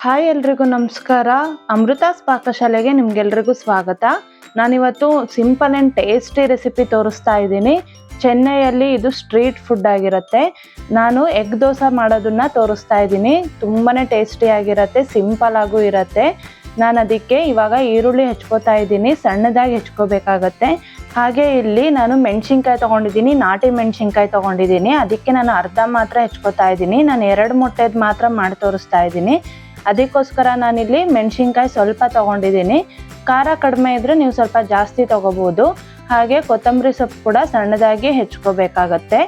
Hi ಎಲ್ರಿಗೂ ನಮಸ್ಕಾರ. ಅಮೃತಾಸ್ ಪಾಕಶಾಲೆಗೆ ನಿಮ್ಗೆಲ್ರಿಗೂ ಸ್ವಾಗತ. ನಾನಿವತ್ತು ಸಿಂಪಲ್ ಆ್ಯಂಡ್ ಟೇಸ್ಟಿ ರೆಸಿಪಿ ತೋರಿಸ್ತಾ ಇದ್ದೀನಿ. ಚೆನ್ನೈಯಲ್ಲಿ ಇದು ಸ್ಟ್ರೀಟ್ ಫುಡ್ ಆಗಿರುತ್ತೆ. ನಾನು ಎಗ್ ದೋಸೆ ಮಾಡೋದನ್ನ ತೋರಿಸ್ತಾ ಇದ್ದೀನಿ. ತುಂಬಾ ಟೇಸ್ಟಿಯಾಗಿರುತ್ತೆ, ಸಿಂಪಲ್ ಆಗೂ ಇರುತ್ತೆ. ನಾನು ಅದಕ್ಕೆ ಇವಾಗ ಈರುಳ್ಳಿ ಹೆಚ್ಕೋತಾ ಇದ್ದೀನಿ, ಸಣ್ಣದಾಗಿ ಹೆಚ್ಕೋಬೇಕಾಗತ್ತೆ. ಹಾಗೆ ಇಲ್ಲಿ ನಾನು ಮೆಣಸಿನ್ಕಾಯಿ ತೊಗೊಂಡಿದ್ದೀನಿ, ನಾಟಿ ಮೆಣಸಿನ್ಕಾಯಿ ತೊಗೊಂಡಿದ್ದೀನಿ. ಅದಕ್ಕೆ ನಾನು ಅರ್ಧ ಮಾತ್ರ ಹೆಚ್ಕೋತಾ ಇದ್ದೀನಿ. ನಾನು 2 ಮೊಟ್ಟೆದು ಮಾತ್ರ ಮಾಡಿ ತೋರಿಸ್ತಾ ಇದ್ದೀನಿ. ಅದಕ್ಕೋಸ್ಕರ ನಾನಿಲ್ಲಿ ಮೆಣಸಿನ್ಕಾಯಿ ಸ್ವಲ್ಪ ತೊಗೊಂಡಿದ್ದೀನಿ. ಖಾರ ಕಡಿಮೆ ಇದ್ದರೆ ನೀವು ಸ್ವಲ್ಪ ಜಾಸ್ತಿ ತೊಗೋಬೋದು. ಹಾಗೆ ಕೊತ್ತಂಬರಿ ಸೊಪ್ಪು ಕೂಡ ಸಣ್ಣದಾಗಿ ಹೆಚ್ಕೋಬೇಕಾಗತ್ತೆ.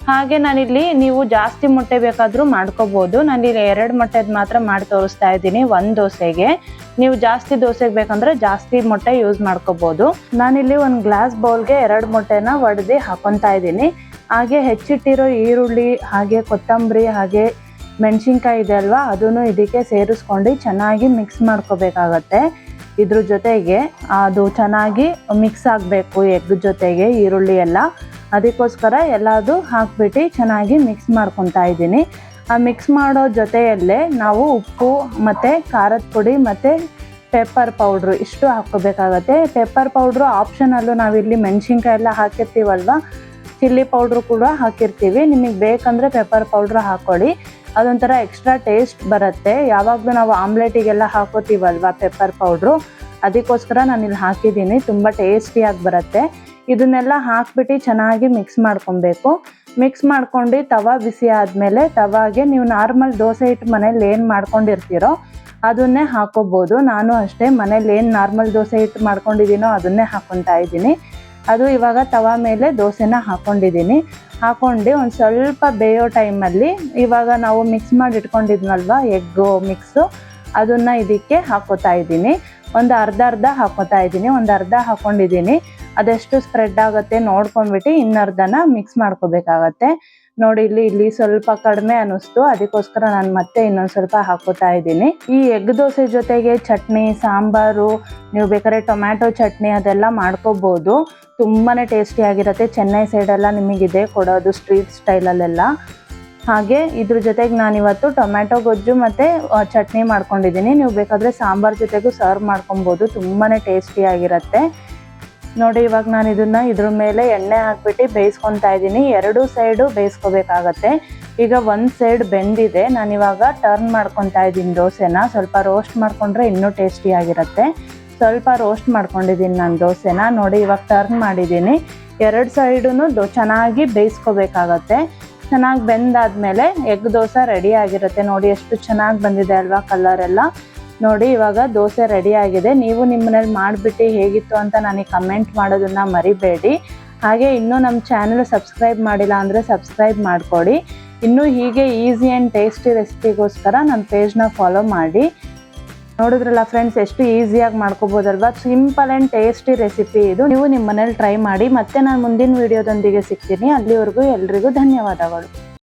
ಹಾಗೆ ನಾನಿಲ್ಲಿ ನೀವು ಜಾಸ್ತಿ ಮೊಟ್ಟೆ ಬೇಕಾದರೂ ಮಾಡ್ಕೋಬೋದು. ನಾನಿಲ್ಲಿ 2 ಮೊಟ್ಟೆದು ಮಾತ್ರ ಮಾಡಿ ತೋರಿಸ್ತಾ ಇದ್ದೀನಿ ಒಂದು ದೋಸೆಗೆ. ನೀವು ಜಾಸ್ತಿ ದೋಸೆಗೆ ಬೇಕಂದರೆ ಜಾಸ್ತಿ ಮೊಟ್ಟೆ ಯೂಸ್ ಮಾಡ್ಕೋಬೋದು. ನಾನಿಲ್ಲಿ ಒಂದು ಗ್ಲಾಸ್ ಬೌಲ್ಗೆ 2 ಮೊಟ್ಟೆನ ಒಡೆದು ಹಾಕೊತಾ ಇದ್ದೀನಿ. ಹಾಗೆ ಹೆಚ್ಚಿಟ್ಟಿರೋ ಈರುಳ್ಳಿ ಹಾಗೆ ಕೊತ್ತಂಬರಿ ಹಾಗೆ ಮೆಣಸಿನ್ಕಾಯಿ ಇದೆ ಅಲ್ವಾ, ಅದನ್ನು ಇದಕ್ಕೆ ಸೇರಿಸ್ಕೊಂಡು ಚೆನ್ನಾಗಿ ಮಿಕ್ಸ್ ಮಾಡ್ಕೋಬೇಕಾಗತ್ತೆ. ಇದ್ರ ಜೊತೆಗೆ ಅದು ಚೆನ್ನಾಗಿ ಮಿಕ್ಸ್ ಆಗಬೇಕು ಎಗ್ ಜೊತೆಗೆ ಈರುಳ್ಳಿ ಎಲ್ಲ. ಅದಕ್ಕೋಸ್ಕರ ಎಲ್ಲದು ಹಾಕ್ಬಿಟ್ಟು ಚೆನ್ನಾಗಿ ಮಿಕ್ಸ್ ಮಾಡ್ಕೊತಾ ಇದ್ದೀನಿ. ಆ ಮಿಕ್ಸ್ ಮಾಡೋ ಜೊತೆಯಲ್ಲೇ ನಾವು ಉಪ್ಪು ಮತ್ತು ಖಾರದ ಪುಡಿ ಮತ್ತು ಪೆಪ್ಪರ್ ಪೌಡ್ರು ಇಷ್ಟು ಹಾಕ್ಕೋಬೇಕಾಗತ್ತೆ. ಪೆಪ್ಪರ್ ಪೌಡ್ರು ಆಪ್ಷನಲ್ಲು, ನಾವಿಲ್ಲಿ ಮೆಣಸಿನ್ಕಾಯಿ ಎಲ್ಲ ಹಾಕಿರ್ತೀವಲ್ವ, ಚಿಲ್ಲಿ ಪೌಡ್ರು ಕೂಡ ಹಾಕಿರ್ತೀವಿ. ನಿಮಗೆ ಬೇಕಂದರೆ ಪೆಪ್ಪರ್ ಪೌಡ್ರ್ ಹಾಕ್ಕೊಳ್ಳಿ, ಅದೊಂಥರ ಎಕ್ಸ್ಟ್ರಾ ಟೇಸ್ಟ್ ಬರುತ್ತೆ. ಯಾವಾಗಲೂ ನಾವು ಆಮ್ಲೆಟಿಗೆಲ್ಲ ಹಾಕೋತೀವಲ್ವ ಪೆಪ್ಪರ್ ಪೌಡ್ರು, ಅದಕ್ಕೋಸ್ಕರ ನಾನಿಲ್ಲಿ ಹಾಕಿದ್ದೀನಿ. ತುಂಬ ಟೇಸ್ಟಿಯಾಗಿ ಬರುತ್ತೆ. ಇದನ್ನೆಲ್ಲ ಹಾಕ್ಬಿಟ್ಟು ಚೆನ್ನಾಗಿ ಮಿಕ್ಸ್ ಮಾಡ್ಕೊಬೇಕು. ಮಿಕ್ಸ್ ಮಾಡ್ಕೊಂಡು ತವಾ ಬಿಸಿ ಆದಮೇಲೆ ತವಾಗೆ ನೀವು ನಾರ್ಮಲ್ ದೋಸೆ ಹಿಟ್ಟು ಮನೇಲಿ ಏನು ಮಾಡ್ಕೊಂಡಿರ್ತೀರೋ ಅದನ್ನೇ ಹಾಕೋಬೋದು. ನಾನು ಅಷ್ಟೇ ಮನೇಲಿ ಏನು ನಾರ್ಮಲ್ ದೋಸೆ ಹಿಟ್ಟು ಮಾಡ್ಕೊಂಡಿದ್ದೀನೋ ಅದನ್ನೇ ಹಾಕ್ಕೊತಾ ಇದ್ದೀನಿ. ಅದು ಇವಾಗ ತವಾ ಮೇಲೆ ದೋಸೆನ ಹಾಕ್ಕೊಂಡಿದ್ದೀನಿ. ಹಾಕ್ಕೊಂಡು ಒಂದು ಸ್ವಲ್ಪ ಬೇಯೋ ಟೈಮಲ್ಲಿ ಇವಾಗ ನಾವು ಮಿಕ್ಸ್ ಮಾಡಿ ಇಟ್ಕೊಂಡಿದ್ನಲ್ವ ಎಗ್ಗು ಮಿಕ್ಸು, ಅದನ್ನು ಇದಕ್ಕೆ ಹಾಕ್ಕೋತಾ ಇದ್ದೀನಿ. ಒಂದು ಅರ್ಧ ಹಾಕ್ಕೋತಾ ಇದ್ದೀನಿ. ಒಂದು ಅರ್ಧ ಹಾಕ್ಕೊಂಡಿದ್ದೀನಿ. ಅದೆಷ್ಟು ಸ್ಪ್ರೆಡ್ ಆಗುತ್ತೆ ನೋಡ್ಕೊಂಡ್ಬಿಟ್ಟು ಇನ್ನರ್ಧನ ಮಿಕ್ಸ್ ಮಾಡ್ಕೋಬೇಕಾಗತ್ತೆ. ನೋಡಿ ಇಲ್ಲಿ ಸ್ವಲ್ಪ ಕಡಿಮೆ ಅನ್ನಿಸ್ತು, ಅದಕ್ಕೋಸ್ಕರ ನಾನು ಮತ್ತೆ ಇನ್ನೊಂದು ಸ್ವಲ್ಪ ಹಾಕ್ಕೋತಾ ಇದ್ದೀನಿ. ಈ ಎಗ್ ದೋಸೆ ಜೊತೆಗೆ ಚಟ್ನಿ ಸಾಂಬಾರು, ನೀವು ಬೇಕಾದ್ರೆ ಟೊಮ್ಯಾಟೊ ಚಟ್ನಿ ಅದೆಲ್ಲ ಮಾಡ್ಕೋಬೋದು. ತುಂಬಾ ಟೇಸ್ಟಿಯಾಗಿರುತ್ತೆ. ಚೆನ್ನೈ ಸೈಡೆಲ್ಲ ನಿಮಗಿದೆ ಕೊಡೋದು ಸ್ಟ್ರೀಟ್ ಸ್ಟೈಲಲ್ಲೆಲ್ಲ. ಹಾಗೆ ಇದ್ರ ಜೊತೆಗೆ ನಾನಿವತ್ತು ಟೊಮ್ಯಾಟೊ ಗೊಜ್ಜು ಮತ್ತು ಚಟ್ನಿ ಮಾಡ್ಕೊಂಡಿದ್ದೀನಿ. ನೀವು ಬೇಕಾದರೆ ಸಾಂಬಾರು ಜೊತೆಗೂ ಸರ್ವ್ ಮಾಡ್ಕೊಬೋದು. ತುಂಬಾ ಟೇಸ್ಟಿಯಾಗಿರುತ್ತೆ. ನೋಡಿ ಇವಾಗ ನಾನು ಇದನ್ನು ಇದ್ರ ಮೇಲೆ ಎಣ್ಣೆ ಹಾಕ್ಬಿಟ್ಟು ಬೇಯಿಸ್ಕೊತಾ ಇದ್ದೀನಿ. 2 ಸೈಡು ಬೇಯಿಸ್ಕೋಬೇಕಾಗತ್ತೆ. ಈಗ ಒಂದು ಸೈಡ್ ಬೆಂದಿದೆ, ನಾನಿವಾಗ ಟರ್ನ್ ಮಾಡ್ಕೊತಾ ಇದ್ದೀನಿ ದೋಸೆನ. ಸ್ವಲ್ಪ ರೋಸ್ಟ್ ಮಾಡಿಕೊಂಡ್ರೆ ಇನ್ನೂ ಟೇಸ್ಟಿಯಾಗಿರುತ್ತೆ. ಸ್ವಲ್ಪ ರೋಸ್ಟ್ ಮಾಡ್ಕೊಂಡಿದ್ದೀನಿ ನಾನು ದೋಸೆನ. ನೋಡಿ ಇವಾಗ ಟರ್ನ್ ಮಾಡಿದ್ದೀನಿ. 2 ಸೈಡೂ ಚೆನ್ನಾಗಿ ಬೇಯಿಸ್ಕೋಬೇಕಾಗತ್ತೆ. ಚೆನ್ನಾಗಿ ಬೆಂದಾದ್ಮೇಲೆ ಎಗ್ ದೋಸೆ ರೆಡಿ ಆಗಿರುತ್ತೆ. ನೋಡಿ ಎಷ್ಟು ಚೆನ್ನಾಗಿ ಬಂದಿದೆ ಅಲ್ವಾ ಕಲರ್ ಎಲ್ಲ. ನೋಡಿ ಇವಾಗ ದೋಸೆ ರೆಡಿ ಆಗಿದೆ. ನೀವು ನಿಮ್ಮ ಮನೇಲಿ ಮಾಡಿಬಿಟ್ಟು ಹೇಗಿತ್ತು ಅಂತ ನನಗೆ ಕಮೆಂಟ್ ಮಾಡೋದನ್ನು ಮರಿಬೇಡಿ. ಹಾಗೆ ಇನ್ನೂ ನಮ್ಮ ಚಾನಲ್ ಸಬ್ಸ್ಕ್ರೈಬ್ ಮಾಡಿಲ್ಲ ಅಂದರೆ ಸಬ್ಸ್ಕ್ರೈಬ್ ಮಾಡಿಕೊಡಿ. ಇನ್ನೂ ಹೀಗೆ ಈಸಿ ಆ್ಯಂಡ್ ಟೇಸ್ಟಿ ರೆಸಿಪಿಗೋಸ್ಕರ ನನ್ನ ಪೇಜ್ನ ಫಾಲೋ ಮಾಡಿ. ನೋಡಿದ್ರಲ್ಲ ಫ್ರೆಂಡ್ಸ್, ಎಷ್ಟು ಈಸಿಯಾಗಿ ಮಾಡ್ಕೋಬೋದಲ್ವಾ. ಸಿಂಪಲ್ ಆ್ಯಂಡ್ ಟೇಸ್ಟಿ ರೆಸಿಪಿ ಇದು. ನೀವು ನಿಮ್ಮ ಮನೇಲಿ ಟ್ರೈ ಮಾಡಿ. ಮತ್ತೆ ನಾನು ಮುಂದಿನ ವಿಡಿಯೋದೊಂದಿಗೆ ಸಿಗ್ತೀನಿ. ಅಲ್ಲಿವರೆಗೂ ಎಲ್ರಿಗೂ ಧನ್ಯವಾದಗಳು.